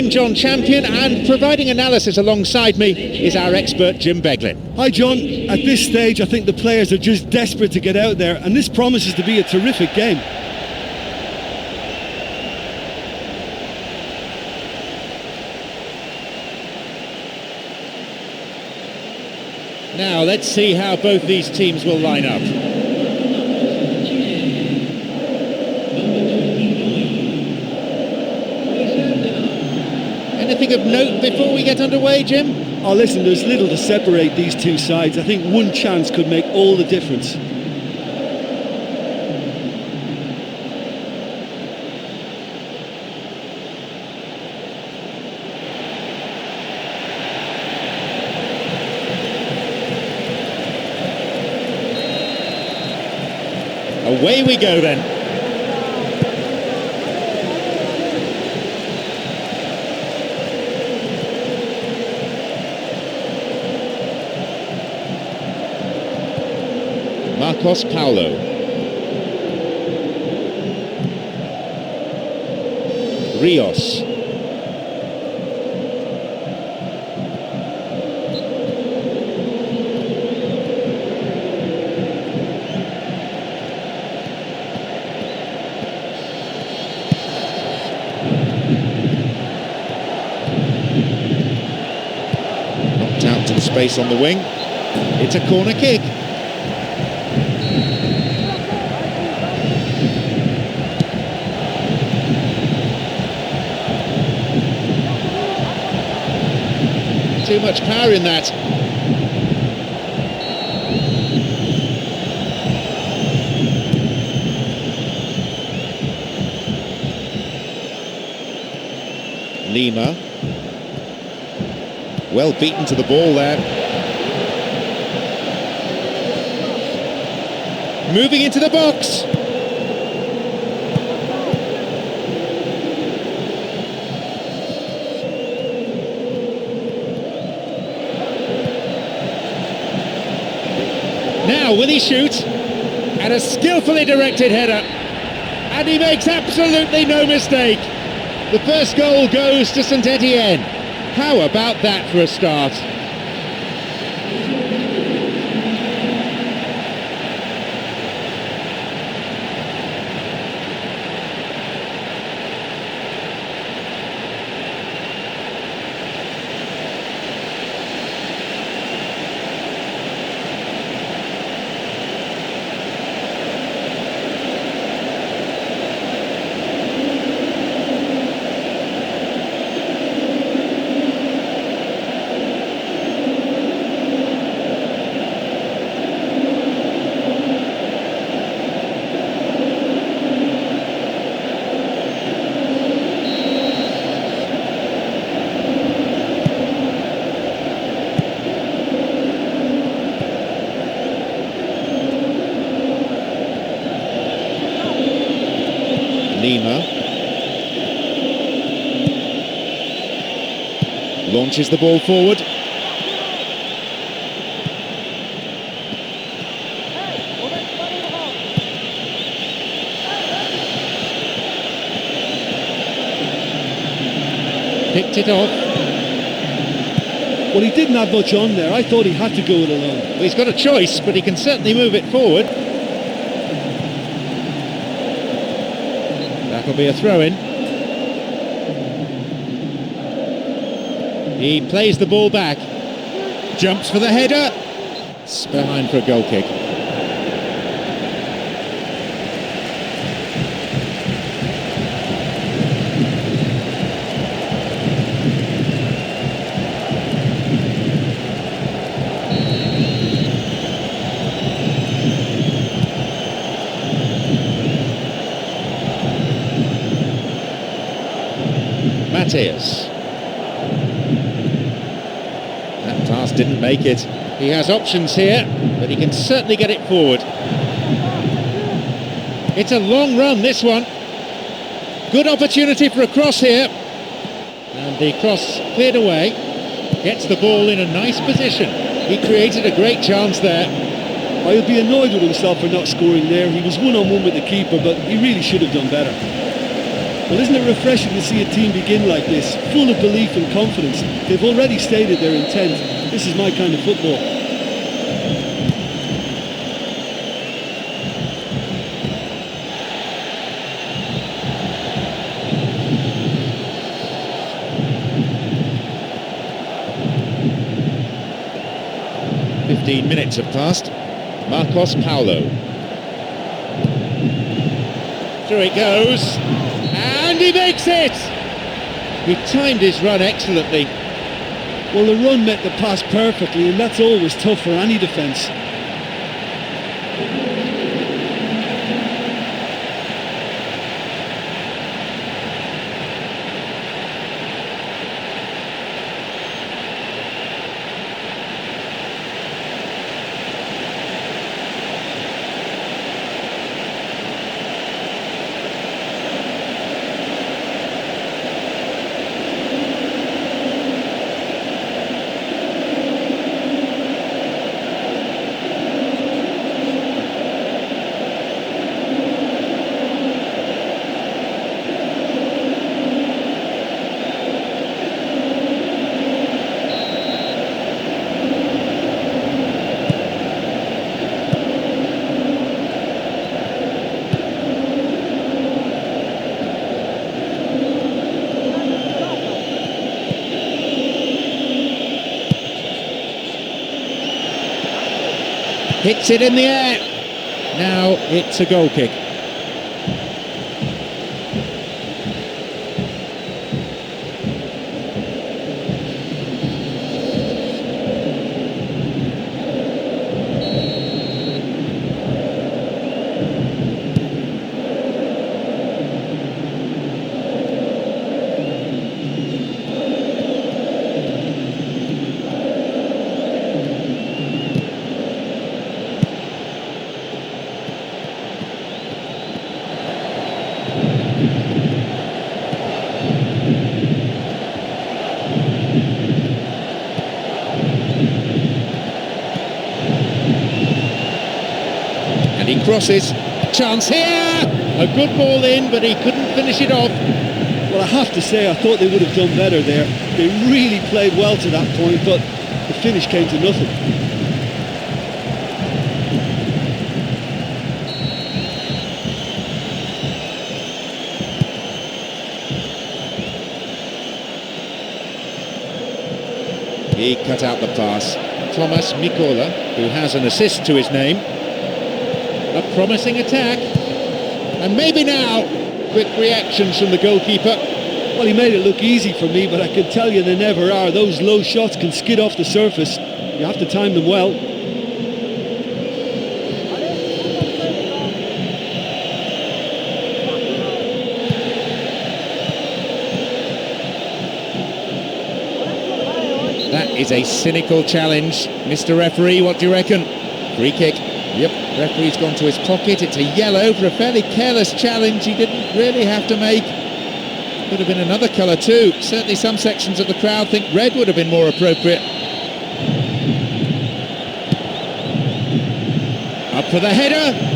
I'm John Champion, and providing analysis alongside me is our expert Jim Beglin. Hi John, at this stage I think the players are just desperate to get out there, and this promises to be a terrific game. Now let's see how both these teams will line up. Anything of note before we get underway, Jim? Oh listen, there's little to separate these two sides. I think one chance could make all the difference. Away we go then. Marcos Paulo. Rios. Knocked out to the space on the wing. It's a corner kick. Too much power in that. Lima. Well beaten to the ball there. Moving into the box. Now will he shoot? And a skillfully directed header. And he makes absolutely no mistake. The first goal goes to Saint-Étienne. How about that for a start? Lima launches the ball forward. Picked it off. Well, he didn't have much on there. I thought he had to go it alone. Well, he's got a choice, but he can certainly move it forward. That'll be a throw-in. He plays the ball back. Jumps for the header. It's behind for a goal kick. Mateus. That pass didn't make it. He has options here, but he can certainly get it forward. It's a long run, this one. Good opportunity for a cross here. And the cross cleared away. Gets the ball in a nice position. He created a great chance there. I'll be annoyed with himself for not scoring there. He was one-on-one with the keeper, but he really should have done better. Well, isn't it refreshing to see a team begin like this, full of belief and confidence? They've already stated their intent. This is my kind of football. Minutes have passed. Marcos Paulo. Through it goes. And he makes it! He timed his run excellently. Well, the run met the pass perfectly, and that's always tough for any defence. Hits it in the air. Now it's a goal kick. He crosses, chance here, a good ball in, but he couldn't finish it off. Well, I have to say, I thought they would have done better there. They really played well to that point, but the finish came to nothing. He cut out the pass. Thomas Mikola, who has an assist to his name. A promising attack, and maybe now quick reactions from the goalkeeper. Well, he made it look easy for me, but I can tell you they never are. Those low shots can skid off the surface. You have to time them well. That is a cynical challenge. Mr. Referee, what do you reckon? Free kick. Yep, referee's gone to his pocket. It's a yellow for a fairly careless challenge he didn't really have to make. Could have been another colour too. Certainly some sections of the crowd think red would have been more appropriate. Up for the header.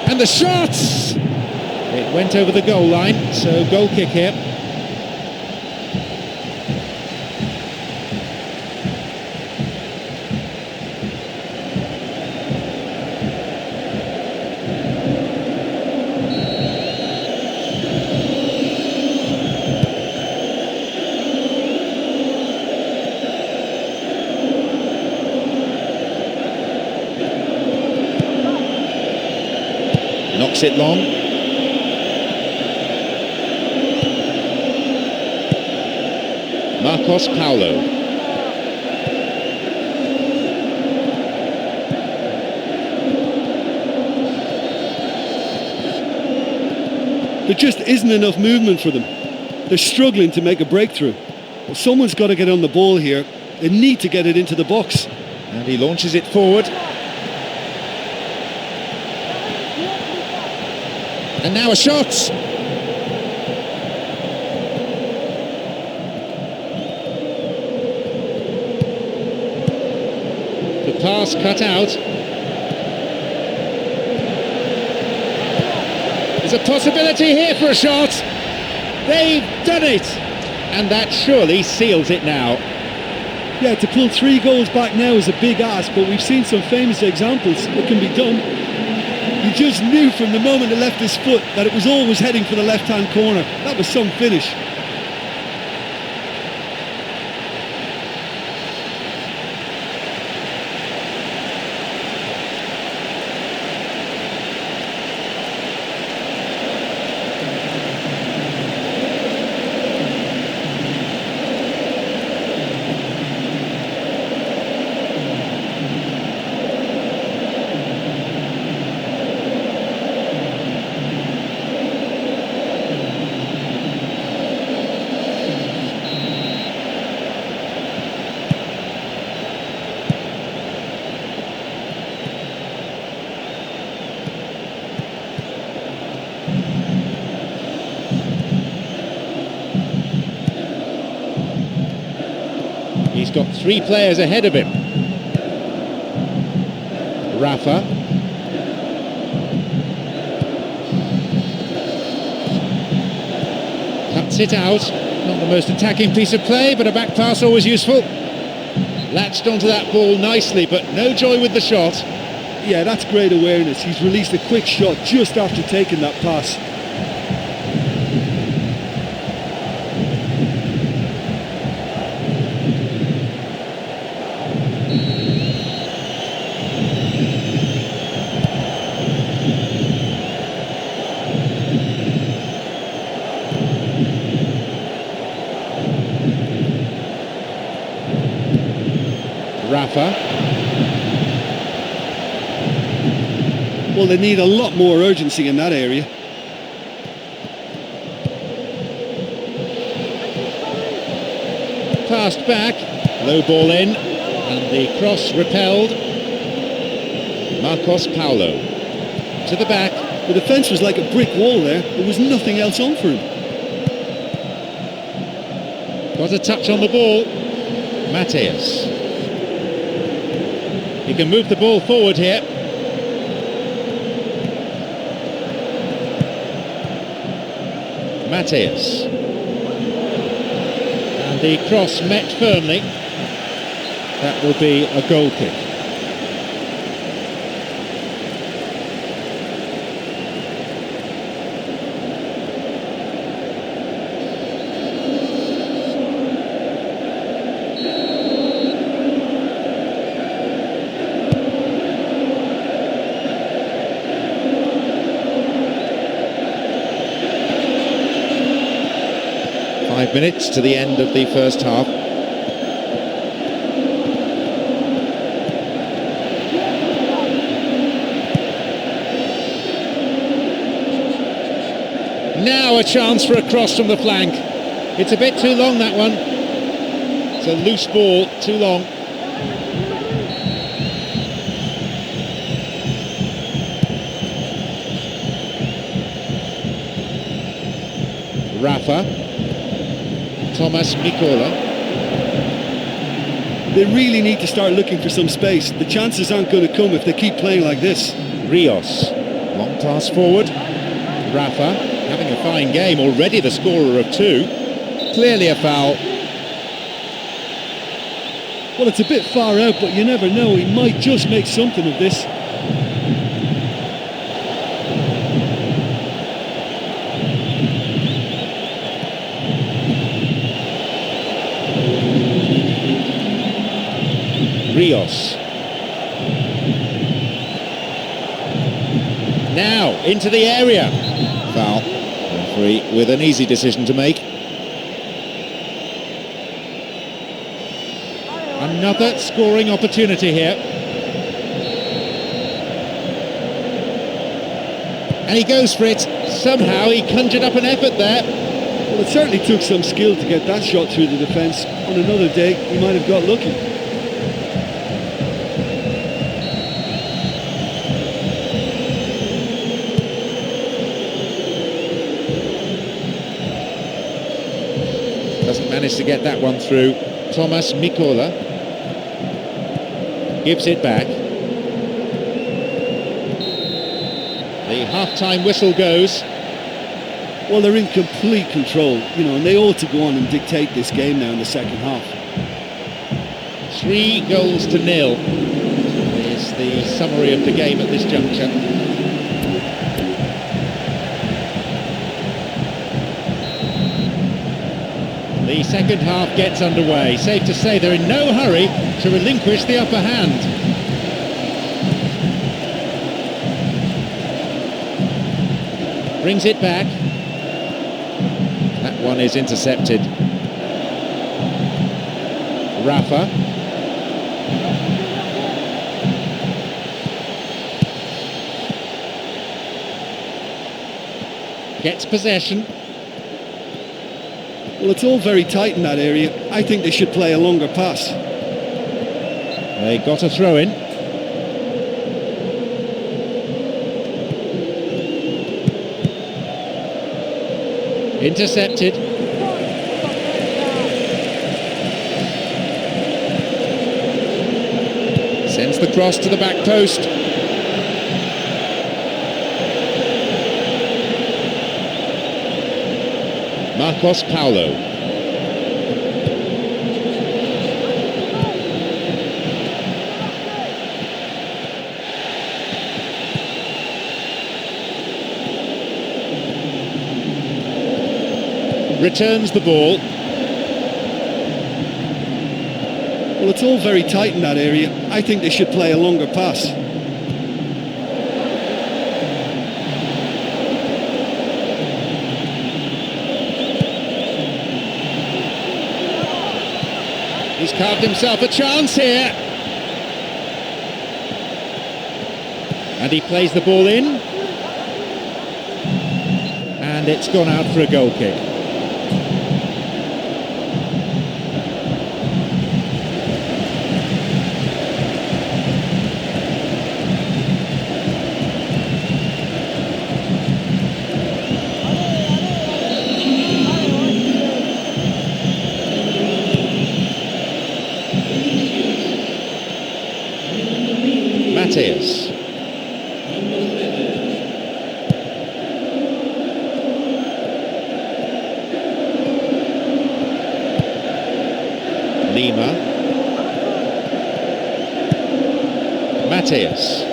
And the shot! It went over the goal line, so goal kick here. Knocks it long. Marcos Paulo. There just isn't enough movement for them. They're struggling to make a breakthrough. Well, someone's got to get on the ball here. They need to get it into the box. And he launches it forward. And now a shot. The pass cut out. There's a possibility here for a shot. They've done it. And that surely seals it now. Yeah, to pull 3 goals back now is a big ask, but we've seen some famous examples. It can be done. You just knew from the moment it left his foot that it was always heading for the left-hand corner. That was some finish. He's got 3 players ahead of him. Rafa. Cuts it out. Not the most attacking piece of play, but a back pass always useful. Latched onto that ball nicely, but no joy with the shot. Yeah, that's great awareness. He's released a quick shot just after taking that pass. Rafa. Well, they need a lot more urgency in that area. Passed back, low ball in, and the cross repelled. Marcos Paulo to the back. The defence was like a brick wall there. There was nothing else on for him. Got a touch on the ball. Mateus. He can move the ball forward here. Mateus. And the cross met firmly. That will be a goal kick. Minutes to the end of the first half. Now a chance for a cross from the flank. It's a bit too long, that one. It's a loose ball, too long. Rafa. Thomas Mikola. They really need to start looking for some space. The chances aren't going to come if they keep playing like this. Rios. Long pass forward. Rafa having a fine game, already the scorer of 2. Clearly a foul. Well, it's a bit far out, but you never know. He might just make something of this. Rios. Now into the area. Foul. Referee with an easy decision to make. Another scoring opportunity here. And he goes for it. Somehow he conjured up an effort there. Well, it certainly took some skill to get that shot through the defence. On another day, he might have got lucky. managed to get that one through. Thomas Mikola gives it back. The half-time whistle goes. Well, they're in complete control, you know, and they ought to go on and dictate this game now in the second half. 3-0 is the summary of the game at this juncture. The second half gets underway. Safe to say they're in no hurry to relinquish the upper hand. Brings it back. That one is intercepted. Rafa. Gets possession. Well, it's all very tight in that area. I think they should play a longer pass. They got a throw in. Intercepted. Sends the cross to the back post. Marcos Paulo. Returns the ball. Well, it's all very tight in that area. I think they should play a longer pass. He's carved himself a chance here. And he plays the ball in. And it's gone out for a goal kick. Matthias. Lima. Matthias.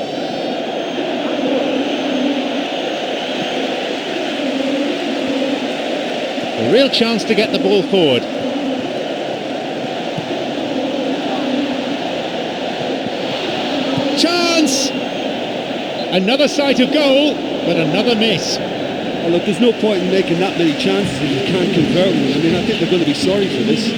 A real chance to get the ball forward. Chance! Another sight of goal, but another miss. Well, look, there's no point in making that many chances if you can't convert one. I mean, I think they're going to be sorry for this.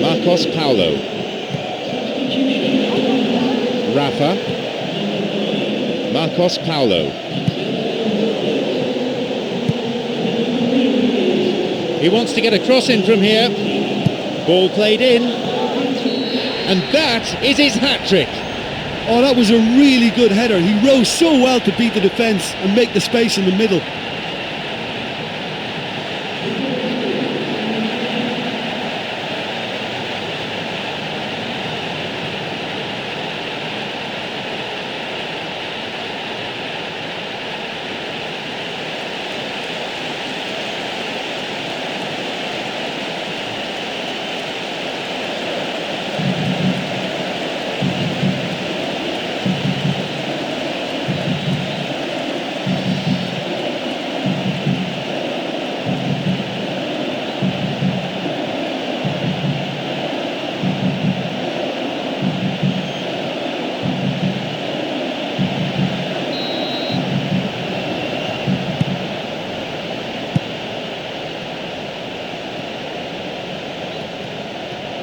Marcos Paulo. Rafa. Marcos Paulo. He wants to get a cross in from here. Ball played in. And that is his hat-trick. Oh, that was a really good header. He rose so well to beat the defence and make the space in the middle.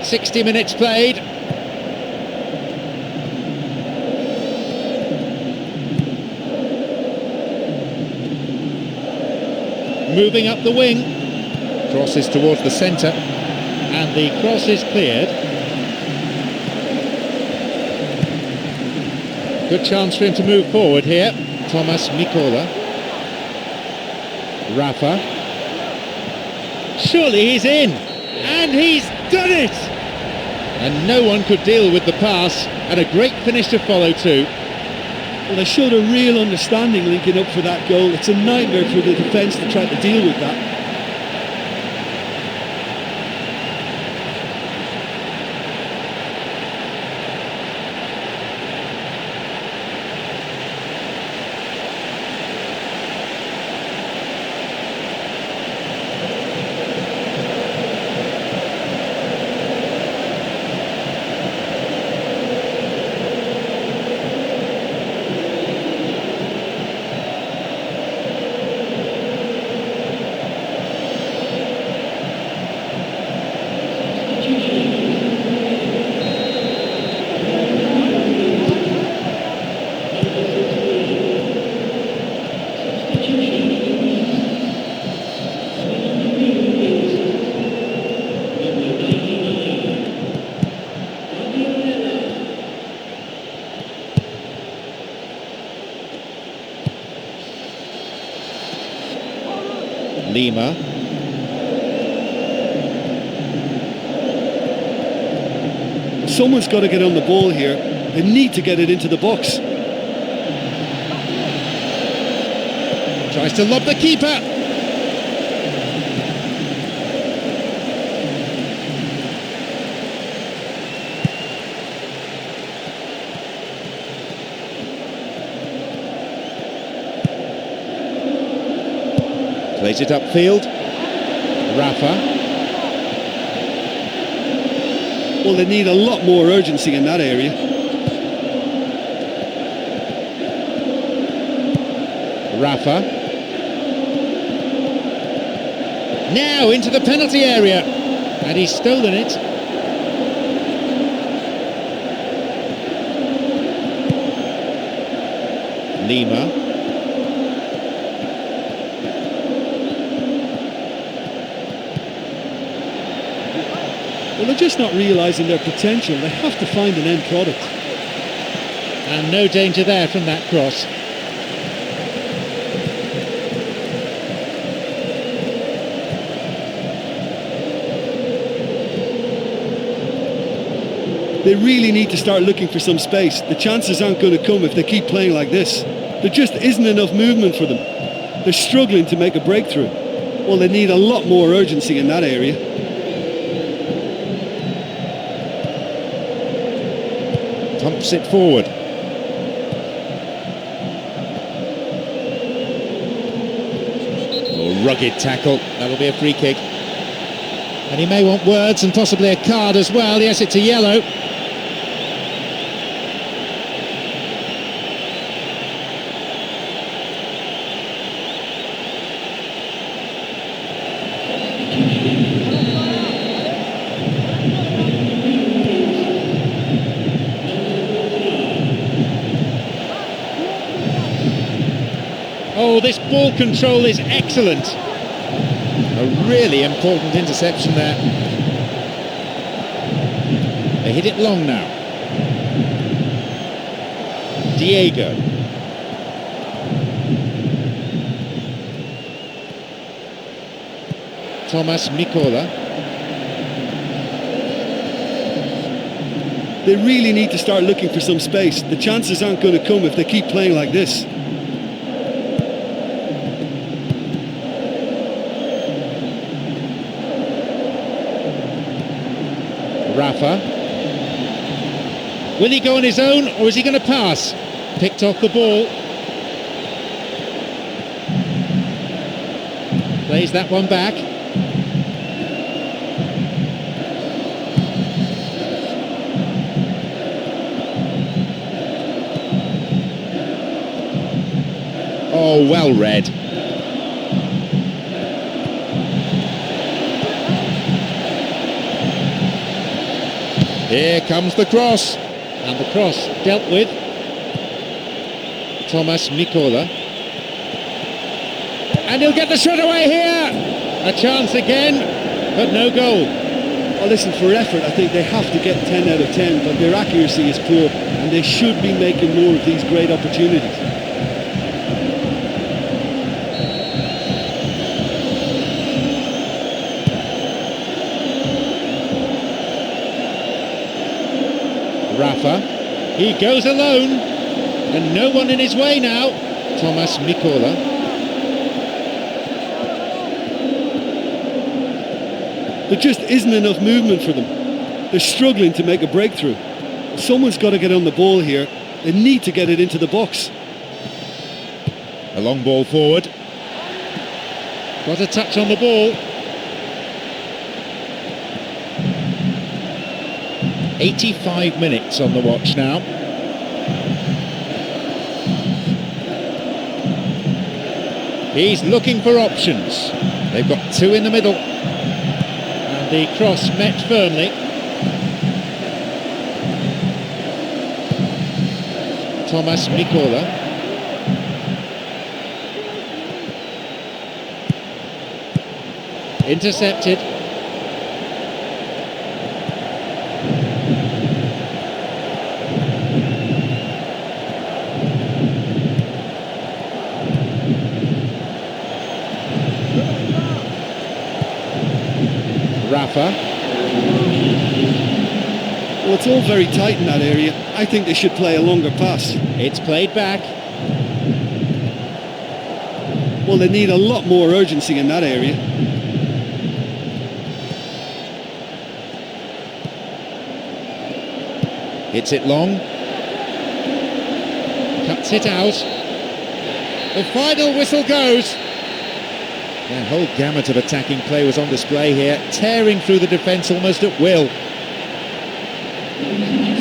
.60 minutes played. Moving up the wing. Crosses towards the centre, and the cross is cleared. Good chance for him to move forward here. Thomas Mikola. Rafa. Surely he's in, and he's done it! And no one could deal with the pass, and a great finish to follow too. Well, they showed a real understanding linking up for that goal. It's a nightmare for the defence to try to deal with that. Lima. Someone's got to get on the ball here. They need to get it into the box. Tries to lob the keeper. Plays it upfield. Rafa. Well, they need a lot more urgency in that area. Rafa. Now into the penalty area. And he's stolen it. Lima. Well, they're just not realising their potential. They have to find an end product. And no danger there from that cross. They really need to start looking for some space. The chances aren't going to come if they keep playing like this. There just isn't enough movement for them. They're struggling to make a breakthrough. Well, they need a lot more urgency in that area. Pumps it forward. Oh, rugged tackle. That'll be a free kick. And he may want words and possibly a card as well. Yes, it's a yellow. Oh, this ball control is excellent. A really important interception there. They hit it long now. Diego. Thomas Mikola. They really need to start looking for some space. The chances aren't going to come if they keep playing like this. Rafa. Will he go on his own or is he going to pass? Picked off the ball. Plays that one back. Oh, well read. Here comes the cross. And the cross dealt with. Thomas Mikola. And he'll get the shot away here. A chance again, but no goal. Well, listen, for effort, I think they have to get 10 out of 10, but their accuracy is poor, and they should be making more of these great opportunities. Rafa, he goes alone, and no one in his way now. Thomas Mikola. There just isn't enough movement for them. They're struggling to make a breakthrough. Someone's got to get on the ball here. They need to get it into the box. A long ball forward. Got a touch on the ball. 85 minutes on the watch now. He's looking for options. They've got two in the middle. And the cross met firmly. Thomas Mikola. Intercepted. Rafa. Well, it's all very tight in that area. I think they should play a longer pass. It's played back. Well, they need a lot more urgency in that area. Hits it long. Cuts it out. The final whistle goes. The whole gamut of attacking play was on display here, tearing through the defence almost at will.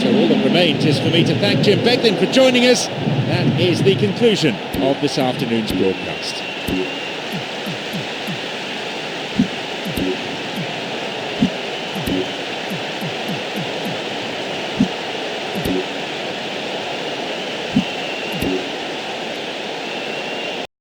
So all that remains is for me to thank Jim Beglin for joining us. That is the conclusion of this afternoon's broadcast.